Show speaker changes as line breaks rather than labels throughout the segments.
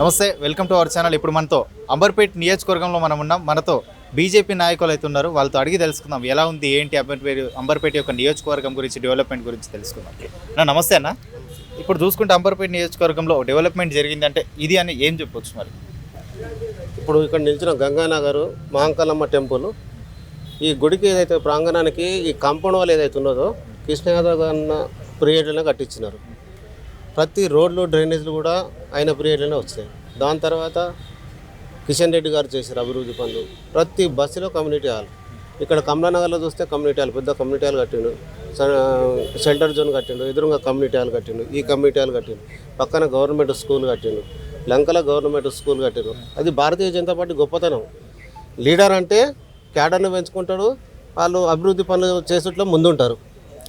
నమస్తే, welcome to our channel. ఇప్పుడు మనతో అంబర్పేట్ నియోజకవర్గంలో మనం ఉన్నాం. మనతో బీజేపీ నాయకులు అయితే ఉన్నారు. వాళ్ళతో అడిగి తెలుసుకుందాం ఎలా ఉంది ఏంటి అంబర్పేట యొక్క నియోజకవర్గం గురించి, డెవలప్మెంట్ గురించి తెలుసుకుందాం. నమస్తే అన్న. ఇప్పుడు చూసుకుంటే అంబర్పేట నియోజకవర్గంలో డెవలప్మెంట్ జరిగిందంటే ఇది అని ఏం చెప్పొచ్చు మరి?
ఇప్పుడు ఇక్కడ నిలిచిన గంగానగర్ మహంకాళమ్మ టెంపుల్, ఈ గుడికి ఏదైతే ప్రాంగణానికి ఈ కాంపౌండ్ వాల్ ఏదైతే ఉన్నదో కృష్ణ యాదవ్ అన్న పీరియడ్లోనే కట్టించినారు. ప్రతి రోడ్లు డ్రైనేజ్లు కూడా ఆయన పీరియడ్లోనే వచ్చాయి. దాని తర్వాత కిషన్ రెడ్డి గారు చేశారు అభివృద్ధి పనులు. ప్రతి బస్సులో కమ్యూనిటీ హాల్, ఇక్కడ కమలానగర్లో చూస్తే కమ్యూనిటీ హాల్, పెద్ద కమ్యూనిటీ హాల్ కట్టిండు. సెంటర్ జోన్ కట్టిండు, ఎదురుగా కమ్యూనిటీ హాల్ కట్టిండు, ఈ కమ్యూనిటీ హాల్ కట్టిండు, పక్కన గవర్నమెంట్ స్కూల్ కట్టిండు, లంకల గవర్నమెంట్ స్కూల్ కట్టిండు. అది భారతీయ జనతా పార్టీ గొప్పతనం. లీడర్ అంటే క్యాడర్ను పెంచుకుంటాడు, వాళ్ళు అభివృద్ధి పనులు చేసేట్లో ముందుంటారు.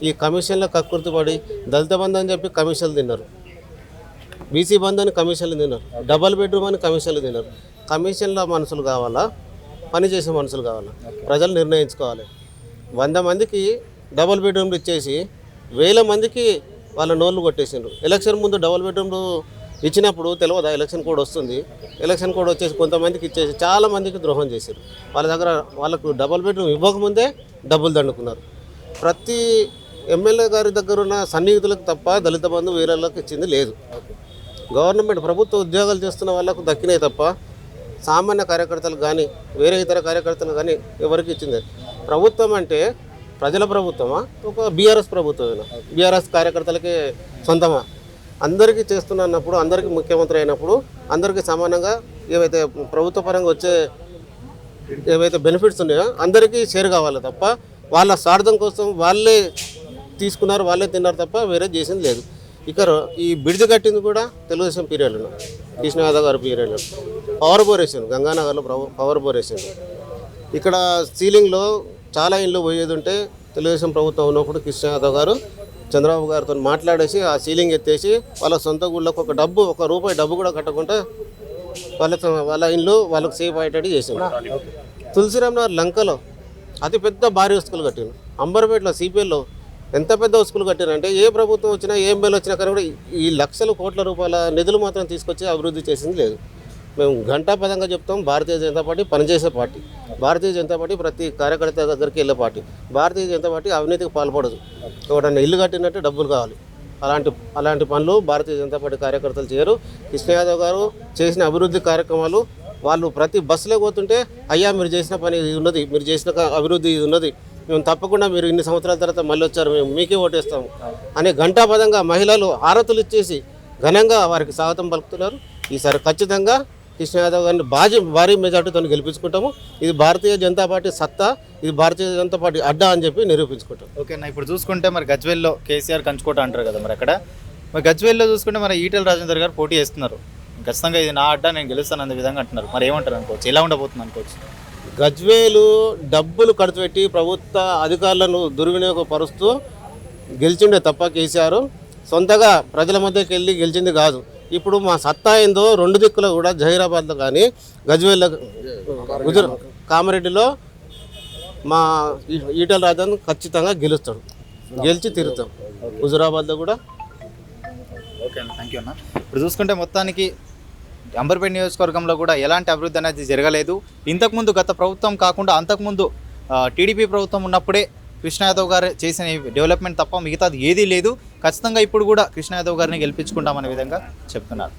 ఈ కమిషన్లో కక్కుర్తిపడి దళిత బంధు అని చెప్పి కమిషన్లు తిన్నారు, బీసీ బంధు అని కమిషన్లు తిన్నారు, డబల్ బెడ్రూమ్ అని కమిషన్లు తిన్నారు. కమిషన్ల మనుషులు కావాలా, పనిచేసే మనుషులు కావాలా, ప్రజలు నిర్ణయించుకోవాలి. 100 మందికి డబల్ బెడ్రూమ్లు ఇచ్చేసి 1000 మందికి వాళ్ళ నోళ్ళు కొట్టేసిండ్రు. ఎలక్షన్ ముందు డబల్ బెడ్రూమ్లు ఇచ్చినప్పుడు తెలియదా ఎలక్షన్ కోడ్ వస్తుంది, ఎలక్షన్ కోడ్ వచ్చేసి కొంతమందికి ఇచ్చేసి చాలా మందికి ద్రోహం చేశారు. వాళ్ళ దగ్గర వాళ్ళకు డబల్ బెడ్రూమ్ ఇవ్వకముందే డబ్బులు దండుకున్నారు. ప్రతి ఎమ్మెల్యే గారి దగ్గర ఉన్న సన్నిహితులకు తప్ప దళిత బంధు వేరేళ్ళకి ఇచ్చింది లేదు. గవర్నమెంట్ ప్రభుత్వ ఉద్యోగాలు చేస్తున్న వాళ్ళకు దక్కినాయి తప్ప సామాన్య కార్యకర్తలు కానీ వేరే ఇతర కార్యకర్తలు కానీ ఎవరికి ఇచ్చింది. ప్రభుత్వం అంటే ప్రజల ప్రభుత్వమా, ఒక బీఆర్ఎస్ ప్రభుత్వమేనా? బీఆర్ఎస్ కార్యకర్తలకి సొంతమా? అందరికీ చేస్తున్నప్పుడు, అందరికీ ముఖ్యమంత్రి అయినప్పుడు అందరికీ సమానంగా ఏవైతే ప్రభుత్వ పరంగా వచ్చే ఏవైతే బెనిఫిట్స్ ఉన్నాయో అందరికీ షేర్ కావాలి తప్ప వాళ్ళ స్వార్థం కోసం వాళ్ళే తీసుకున్నారు, వాళ్ళే తిన్నారు తప్ప వేరే చేసింది లేదు. ఇక ఈ బ్రిడ్జ్ కట్టింది కూడా తెలుగుదేశం పీరియడ్లో, కృష్ణ యాదవ్ గారి పీరియడ్లో. పవర్ బోర్ వేసింది గంగానగర్లో, పవర్ బోర్ వేసింది. ఇక్కడ సీలింగ్లో చాలా ఇండ్లు పోయేది ఉంటే తెలుగుదేశం ప్రభుత్వం ఉన్నప్పుడు కృష్ణ యాదవ్ గారు చంద్రబాబు గారితో మాట్లాడేసి ఆ సీలింగ్ ఎత్తేసి వాళ్ళ సొంత గుళ్ళకు ఒక రూపాయి డబ్బు కూడా కట్టకుండా వాళ్ళ ఇండ్లు వాళ్ళకు సేఫ్ అయ్యేటట్టు చేసింది. తులసిరామ్ నగర్ లంకలో అతి పెద్ద భారీ స్కూల్ కట్టిండు. అంబర్పేటలో సిపిఎల్లో ఎంత పెద్ద స్కూల్ కట్టారంటే ఏ ప్రభుత్వం వచ్చినా ఏ ఎమ్మెల్యే వచ్చినా కానీ కూడా ఈ లక్షల కోట్ల రూపాయల నిధులు మాత్రం తీసుకొచ్చి అభివృద్ధి చేసింది లేదు. మేము ఘంటాపదంగా చెప్తాం, భారతీయ జనతా పార్టీ పనిచేసే పార్టీ, భారతీయ జనతా పార్టీ ప్రతి కార్యకర్త దగ్గరికి వెళ్ళే పార్టీ, భారతీయ జనతా పార్టీ అవినీతికి పాల్పడదు. ఎవడన్నా ఇల్లు కట్టినట్టు డబ్బులు కావాలి, అలాంటి పనులు భారతీయ జనతా పార్టీ కార్యకర్తలు చేయరు. కృష్ణ యాదవ్ గారు చేసిన అభివృద్ధి కార్యక్రమాలు వాళ్ళు ప్రతి బస్సులో పోతుంటే అయ్యా మీరు చేసిన పని ఇది ఉన్నది, మీరు చేసిన అభివృద్ధి ఇది ఉన్నది, మేము తప్పకుండా మీరు ఇన్ని సంవత్సరాల తర్వాత మళ్ళీ వచ్చారు, మేము మీకే ఓటేస్తాము అనే ఘంటాపదంగా మహిళలు హారతులు ఇచ్చేసి ఘనంగా వారికి స్వాగతం పలుకుతున్నారు. ఈసారి ఖచ్చితంగా కృష్ణ యాదవ్ గారిని భారీ మెజార్టీతో గెలిపించుకుంటాము. ఇది భారతీయ జనతా పార్టీ సత్తా, ఇది భారతీయ జనతా పార్టీ అడ్డా అని చెప్పి నిరూపించుకుంటాం.
ఓకేనా, ఇప్పుడు చూసుకుంటే మరి గజ్వేల్లో కేసీఆర్ కంచుకోట అంటారు కదా, మరి అక్కడ మరి గజ్వేల్లో చూసుకుంటే మరి ఈటెల రాజేందర్ గారు పోటీ చేస్తున్నారు. ఖచ్చితంగా ఇది నా అడ్డా, నేను గెలుస్తాను అనే విధంగా అంటున్నారు. మరి ఏమంటారు అనుకోవచ్చు, ఎలా ఉండబోతుంది అనుకోవచ్చు?
గజ్వేలు డబ్బులు ఖర్చు పెట్టి ప్రభుత్వ అధికారులను దుర్వినియోగపరుస్తూ గెలిచిండే తప్ప కేసీఆర్ సొంతగా ప్రజల మధ్యకి వెళ్ళి గెలిచింది కాదు. ఇప్పుడు మా సత్తా ఏందో 2 దిక్కులో కూడా జహీరాబాద్లో కానీ గజ్వేల్లో కామారెడ్డిలో మా ఈటెల రాజేందర్ ఖచ్చితంగా గెలుస్తాడు, గెలిచి తిరుగుతాం. హుజురాబాద్లో కూడా.
ఓకే అన్న, థ్యాంక్ యూ అన్న. ఇప్పుడు చూసుకుంటే మొత్తానికి అంబర్పేట నియోజకవర్గంలో కూడా ఎలాంటి అభివృద్ధి అనేది జరగలేదు. ఇంతకుముందు గత ప్రభుత్వం కాకుండా అంతకుముందు టీడీపీ ప్రభుత్వం ఉన్నప్పుడే కృష్ణ యాదవ్ గారు చేసిన డెవలప్మెంట్ తప్ప మిగతాది ఏదీ లేదు. ఖచ్చితంగా ఇప్పుడు కూడా కృష్ణ యాదవ్ గారిని గెలిపించుకుంటామనే విధంగా చెప్తున్నారు.